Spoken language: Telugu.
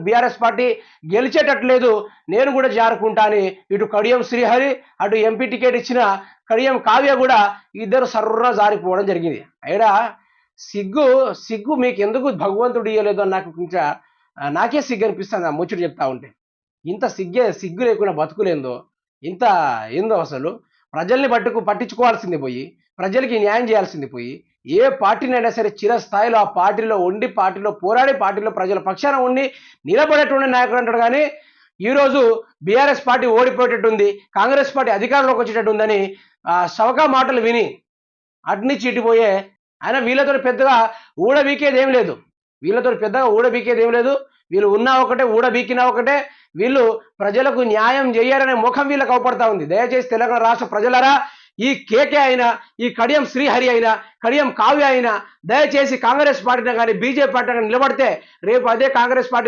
బీఆర్ఎస్ పార్టీ గెలిచేటట్లేదు, నేను కూడా జారుకుంటా అని ఇటు కడియం శ్రీహరి అటు ఎంపీ టికెట్ ఇచ్చిన కడియం కావ్య కూడా ఇద్దరు సర్ర జారిపోవడం జరిగింది. అయినా సిగ్గు మీకు ఎందుకు భగవంతుడు ఇయ్యలేదు అని నాకే సిగ్గు అనిపిస్తుంది ఆ ముచ్చట చెప్తా ఉంటే. ఇంత సిగ్గు లేకుండా బతుకులేందో, ఇంత ఏందో అసలు. ప్రజల్ని పట్టించుకోవాల్సింది పోయి, ప్రజలకి న్యాయం చేయాల్సింది పోయి, ఏ పార్టీనైనా సరే చిరస్థాయిలో ఆ పార్టీలో ఉండి, పార్టీలో పోరాడి, పార్టీలో ప్రజల పక్షాన ఉండి నిలబడేటువంటి నాయకుడు అంటాడు. కానీ ఈరోజు బీఆర్ఎస్ పార్టీ ఓడిపోయేటట్టుంది, కాంగ్రెస్ పార్టీ అధికారంలోకి వచ్చేటట్టు ఉందని సవకా మాటలు విని అట్ని చీటిపోయే ఆయన వీళ్ళతో పెద్దగా ఊడబీకేది ఏం లేదు. వీళ్ళు ఉన్నా ఒకటే, ఊడబీకినా ఒకటే. వీళ్ళు ప్రజలకు న్యాయం చేయరనే ముఖం వీళ్ళకి అవపడతా ఉంది. దయచేసి తెలంగాణ రాష్ట్ర ప్రజలరా, ఈ కేకే అయినా, ఈ కడియం శ్రీహరి అయినా, కడియం కావ్య అయినా దయచేసి కాంగ్రెస్ పార్టీని కానీ బీజేపీ పార్టీని నిలబడితే రేపు అదే కాంగ్రెస్ పార్టీ